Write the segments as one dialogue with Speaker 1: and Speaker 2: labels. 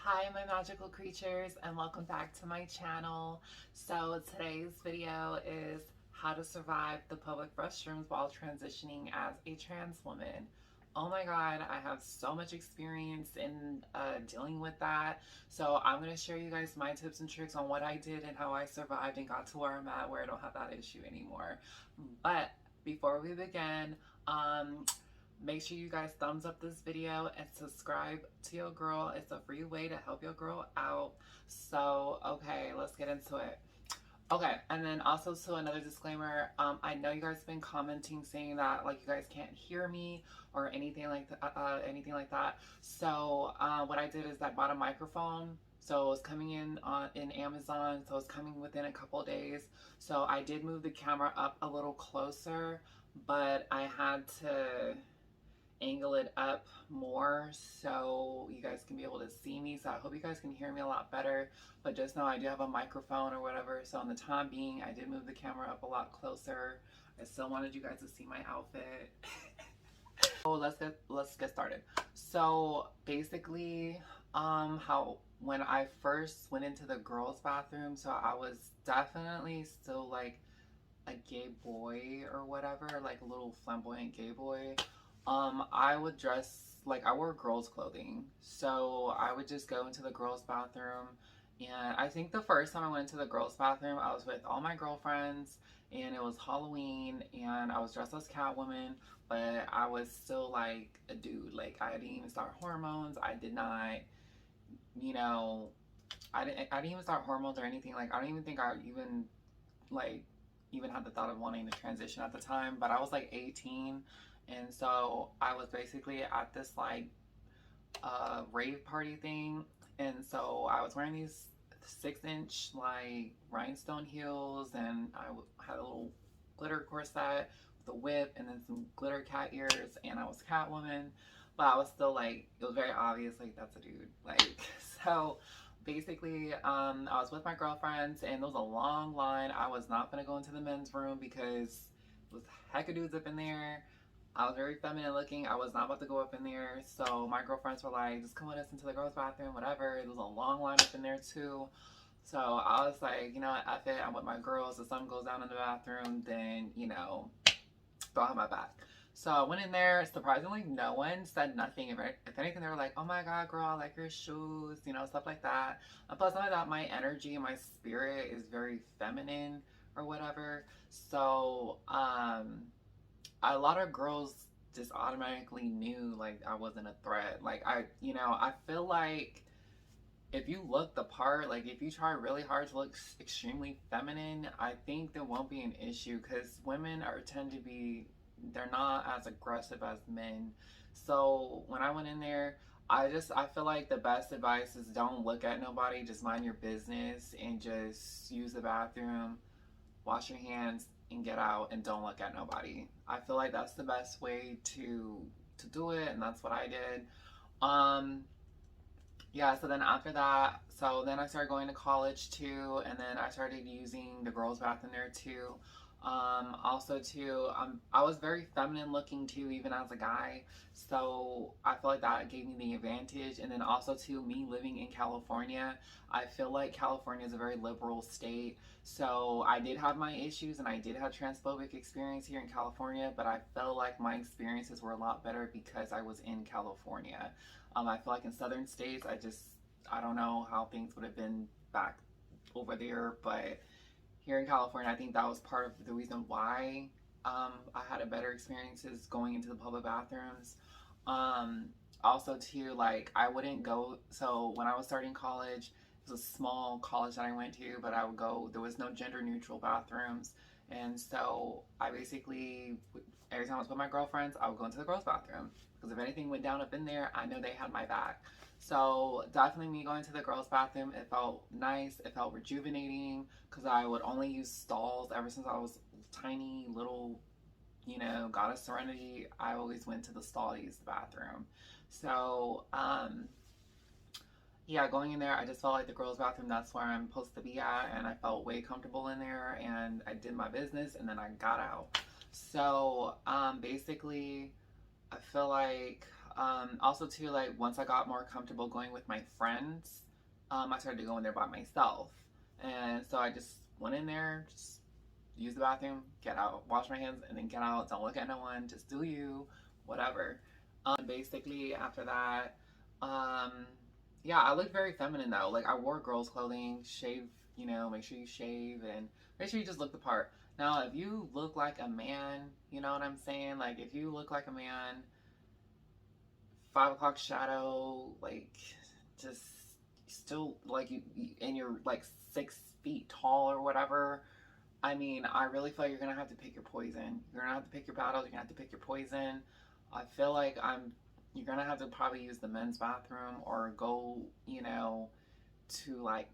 Speaker 1: Hi my magical creatures, and welcome back to my channel. So today's video is how to survive the public restrooms while transitioning as a trans woman. Oh my god, I have so much experience in dealing with that. So I'm going to share you guys my tips and tricks on what I did and how I survived and got to where I'm at, where I don't have that issue anymore. But before we begin, make sure you guys thumbs up this video and subscribe to your girl. It's a free way to help your girl out. So, okay, let's get into it. Okay, and then also, so another disclaimer, I know you guys have been commenting saying that like you guys can't hear me or anything like that. So what I did is I bought a microphone. So it's coming in Amazon. So it's coming within a couple days. So I did move the camera up a little closer, but I had to angle it up more so you guys can be able to see me. So I hope you guys can hear me a lot better, but just know I do have a microphone or whatever. So in the time being, I did move the camera up a lot closer. I still wanted you guys to see my outfit. So let's get started. So basically, how when I first went into the girls' bathroom, so I was definitely still like a gay boy or whatever, like a little flamboyant gay boy. I would dress like I wore girls' clothing. So I would just go into the girls' bathroom. And I think the first time I went into the girls' bathroom, I was with all my girlfriends and it was Halloween and I was dressed as Catwoman, but I was still like a dude. Like I didn't even start hormones. I did not, you know, I didn't even start hormones or anything. Like I don't even think I even had the thought of wanting to transition at the time, but I was like 18, and so I was basically at this like rave party thing, and so I was wearing these 6-inch like rhinestone heels, and I had a little glitter corset with a whip and then some glitter cat ears, and I was Catwoman, but I was still like, it was very obvious like that's a dude, like. So basically, I was with my girlfriends and there was a long line. I was not going to go into the men's room because it was heck of dudes up in there. I was very feminine looking. I was not about to go up in there. So my girlfriends were like, just come with us into the girls' bathroom, whatever. There was a long line up in there too. So I was like, you know what, F it. I'm with my girls. If something goes down in the bathroom, then, you know, don't have my back. So I went in there. Surprisingly, no one said nothing. If anything, they were like, oh my God, girl, I like your shoes, you know, stuff like that. And plus, I thought my energy and my spirit is very feminine or whatever. So a lot of girls just automatically knew like I wasn't a threat. Like I feel like if you look the part, like if you try really hard to look extremely feminine, I think there won't be an issue because women tend to be, they're not as aggressive as men. So when I went in there, I feel like the best advice is don't look at nobody, just mind your business and just use the bathroom, wash your hands and get out and don't look at nobody. I feel like that's the best way to do it, and that's what I did. Um yeah, so then after that, so then I started going to college too, and then I started using the girls' bathroom there too. Also too, I was very feminine looking too, even as a guy. So I feel like that gave me the advantage. And then also too, me living in California, I feel like California is a very liberal state. So I did have my issues and I did have transphobic experience here in California, but I felt like my experiences were a lot better because I was in California. I feel like in southern states, I don't know how things would have been back over there, but here in California, I think that was part of the reason why I had a better experiences going into the public bathrooms. Also too, like I wouldn't go, so when I was starting college, it was a small college that I went to, but I would go, there was no gender neutral bathrooms. And so I basically, every time I was with my girlfriends, I would go into the girls' bathroom because if anything went down up in there, I know they had my back. So definitely me going to the girls' bathroom, it felt nice, it felt rejuvenating because I would only use stalls ever since I was tiny, little, you know, goddess serenity. I always went to the stall to use the bathroom. So yeah, going in there, I just felt like the girls' bathroom, that's where I'm supposed to be at, and I felt way comfortable in there, and I did my business, and then I got out. So basically, I feel like Also too, like once I got more comfortable going with my friends, I started to go in there by myself. And so I just went in there, just use the bathroom, get out, wash my hands, and then get out. Don't look at no one, just do you, whatever. Basically after that, um, yeah, I looked very feminine though. Like I wore girls' clothing, shave, make sure you shave and make sure you just look the part. Now, if you look like a man, you know what I'm saying? Like if you look like a man, 5 o'clock shadow, like just still like and you're like 6 feet tall or whatever. I mean, I really feel like you're gonna have to pick your poison. You're gonna have to pick your battles. You're gonna have to pick your poison. I feel like you're gonna have to probably use the men's bathroom or go, to like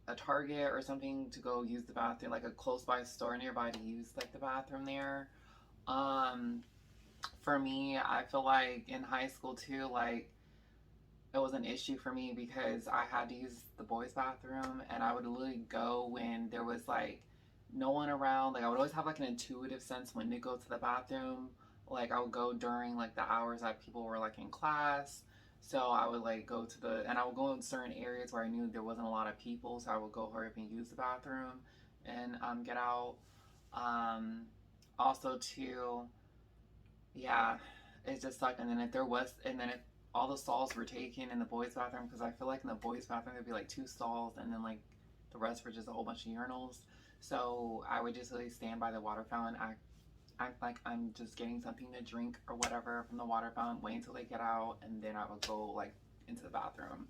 Speaker 1: a Target or something to go use the bathroom, like a close by store nearby to use like the bathroom there. Um, for me, I feel like in high school too, like it was an issue for me because I had to use the boys' bathroom and I would literally go when there was like no one around. Like I would always have like an intuitive sense when to go to the bathroom. Like I would go during like the hours that people were like in class. So I would like go to and I would go in certain areas where I knew there wasn't a lot of people. So I would go hurry up and use the bathroom and get out. Um, Also too, yeah, it just sucked. And then if all the stalls were taken in the boys' bathroom, because I feel like in the boys' bathroom there'd be like 2 stalls, and then like the rest were just a whole bunch of urinals. So I would just really stand by the water fountain, act like I'm just getting something to drink or whatever from the water fountain, wait until they get out, and then I would go like into the bathroom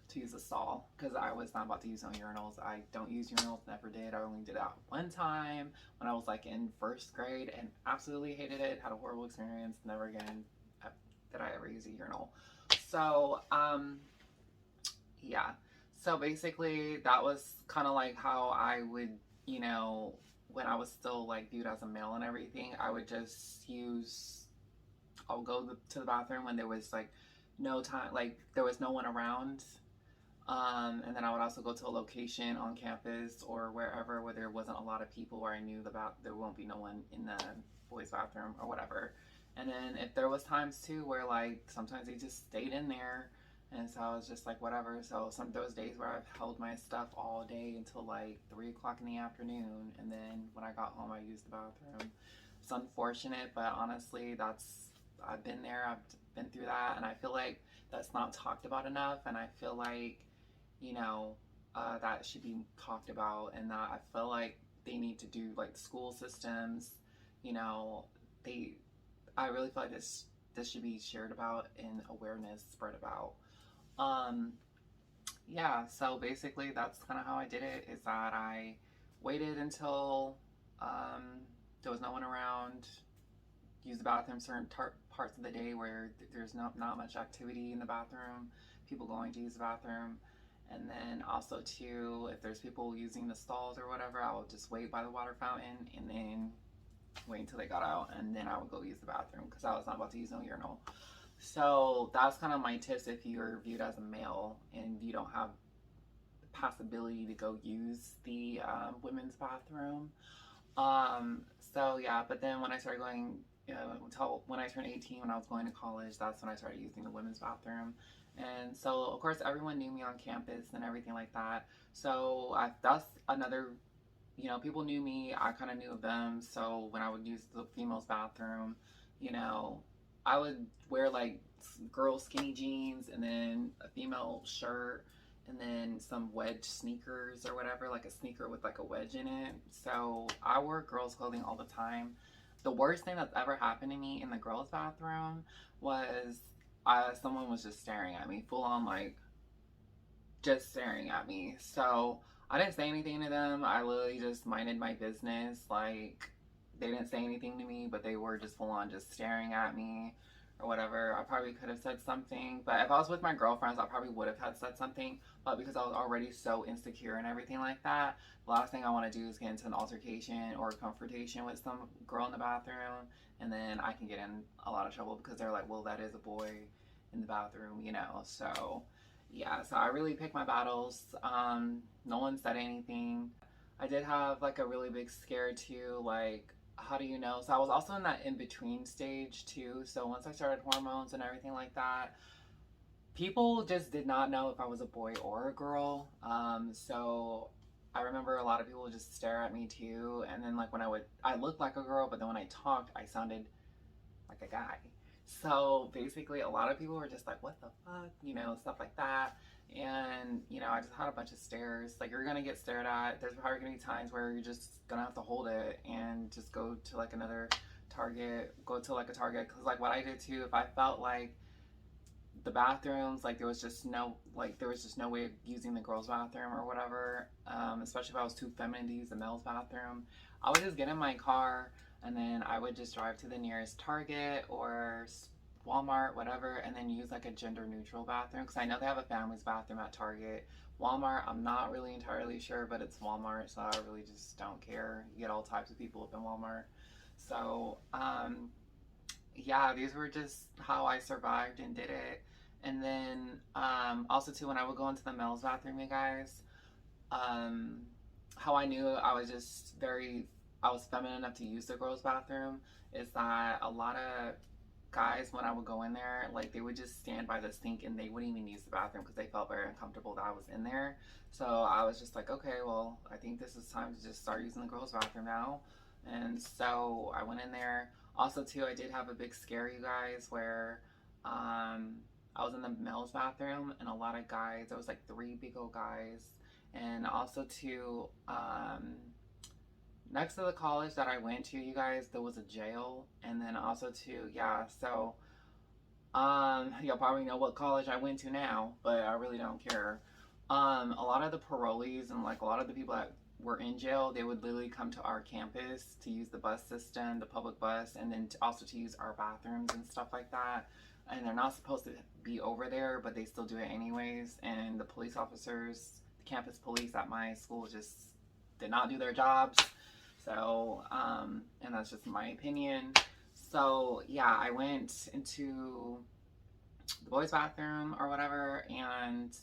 Speaker 1: to use the stall because I was not about to use no urinals. I don't use urinals, never did. I only did that one time when I was like in first grade and absolutely hated it. Had a horrible experience. Never again did I ever use a urinal. So, yeah. So basically, that was kind of like how I would, when I was still like viewed as a male and everything, I would just I'll go to the bathroom when there was like no time, like there was no one around. And then I would also go to a location on campus or wherever where there wasn't a lot of people, where I knew there won't be no one in the boys' bathroom or whatever. And then if there was times too where like sometimes they just stayed in there, and so I was just like whatever. So some those days where I've held my stuff all day until like 3 o'clock in the afternoon, and then when I got home I used the bathroom. It's unfortunate, but honestly I've been there, I've been through that, and I feel like that's not talked about enough, and I feel like that should be talked about, and that I feel like they need to do like school systems, you know, they, I really feel like this should be shared about and awareness spread about. Um, yeah, so basically that's kind of how I did it, is that I waited until there was no one around, use the bathroom certain parts of the day where there's not much activity in the bathroom, people going to use the bathroom. And then also too, if there's people using the stalls or whatever, I would just wait by the water fountain and then wait until they got out, and then I would go use the bathroom because I was not about to use no urinal. So that's kind of my tips if you're viewed as a male and you don't have the possibility to go use the women's bathroom. So yeah, but then when I started going, until when I turned 18, when I was going to college, that's when I started using the women's bathroom. And so of course everyone knew me on campus and everything like that. So that's another, people knew me, I kind of knew of them. So when I would use the female's bathroom, I would wear like girl skinny jeans and then a female shirt and then some wedge sneakers or whatever, like a sneaker with like a wedge in it. So I wore girls' clothing all the time. The worst thing that's ever happened to me in the girls' bathroom was someone was just staring at me, full on like just staring at me. So I didn't say anything to them. I literally just minded my business. Like they didn't say anything to me, but they were just full on just staring at me or whatever. I probably could have said something, but if I was with my girlfriends, I probably would have had said something. But because I was already so insecure and everything like that, the last thing I want to do is get into an altercation or a confrontation with some girl in the bathroom, and then I can get in a lot of trouble because they're like, well, that is a boy in the bathroom, So yeah, so I really picked my battles. No one said anything. I did have like a really big scare too, like how do you know? So I was also in that in between stage too. So once I started hormones and everything like that, people just did not know if I was a boy or a girl. So I remember a lot of people would just stare at me too. And then like when I looked like a girl, but then when I talked, I sounded like a guy. So basically, a lot of people were just like, what the fuck? You know, stuff like that. And, you know, I just had a bunch of stares. Like, you're going to get stared at. There's probably going to be times where you're just going to have to hold it and just go to like another Target, go to like a Target. Because, like, what I did too, if I felt like the bathrooms, like, there was just no way of using the girls' bathroom or whatever, especially if I was too feminine to use the men's bathroom, I would just get in my car and then I would just drive to the nearest Target or Walmart, whatever, and then use like a gender neutral bathroom because I know they have a family's bathroom at Target. Walmart, I'm not really entirely sure, but it's Walmart, so I really just don't care. You get all types of people up in Walmart. So, yeah, these were just how I survived and did it. And then also too, when I would go into the male's bathroom, you guys, um, how I knew I was feminine enough to use the girls' bathroom is that a lot of guys, when I would go in there, like they would just stand by the sink and they wouldn't even use the bathroom because they felt very uncomfortable that I was in there. So I was just like, okay, well, I think this is time to just start using the girls' bathroom now. And so I went in there. Also, too, I did have a big scare, you guys, where I was in the male's bathroom and a lot of guys, there was like three big old guys. And also, too, next to the college that I went to, you guys, there was a jail. And then also, too, yeah, so you'll probably know what college I went to now, but I really don't care. A lot of the parolees and like a lot of the people that were in jail, they would literally come to our campus to use the bus system, the public bus, and then also to use our bathrooms and stuff like that. And they're not supposed to be over there, but they still do it anyways. And the police officers, the campus police at my school just did not do their jobs. So, and that's just my opinion. So yeah, I went into the boys' bathroom or whatever, and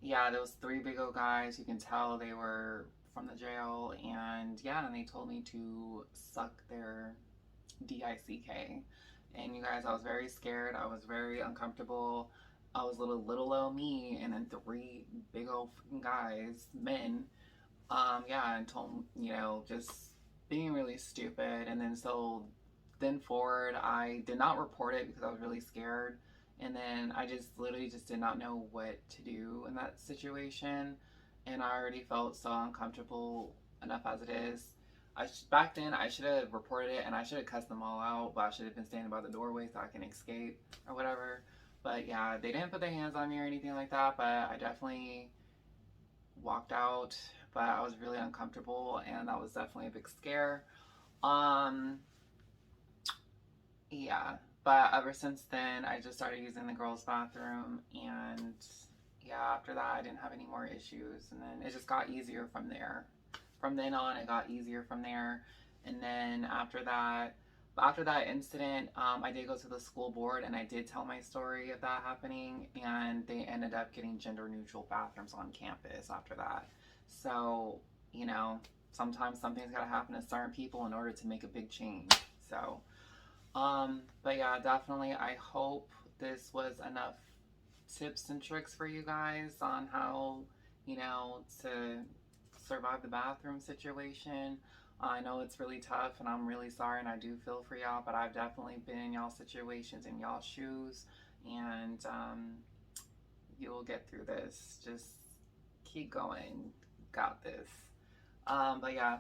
Speaker 1: yeah, there was three big old guys. You can tell they were from the jail, and yeah, and they told me to suck their DICK. And you guys, I was very scared. I was very uncomfortable. I was little old me, and then three big old guys, men, yeah, and told, you know, just being really stupid. And then so then forward, I did not report it because I was really scared. And then I just literally just did not know what to do in that situation. And I already felt so uncomfortable enough as it is. Back then, I should have reported it and I should have cussed them all out, but I should have been standing by the doorway so I can escape or whatever. But yeah, they didn't put their hands on me or anything like that, but I definitely walked out, but I was really uncomfortable and that was definitely a big scare. Um, yeah, but ever since then, I just started using the girls' bathroom, and yeah, after that, I didn't have any more issues, and then it just got easier from there. From then on, it got easier from there, and then after that incident, I did go to the school board, and I did tell my story of that happening, and they ended up getting gender-neutral bathrooms on campus after that. So, you know, sometimes something's got to happen to certain people in order to make a big change. So, but yeah, definitely, I hope this was enough tips and tricks for you guys on how, you know, to survive the bathroom situation. I know it's really tough and I'm really sorry and I do feel for y'all, but I've definitely been in y'all situations, in y'all shoes, and you'll get through this. Just keep going. Got this. But yeah,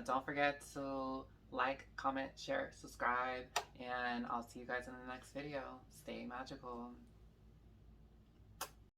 Speaker 1: don't forget to like, comment, share, subscribe, and I'll see you guys in the next video. Stay magical.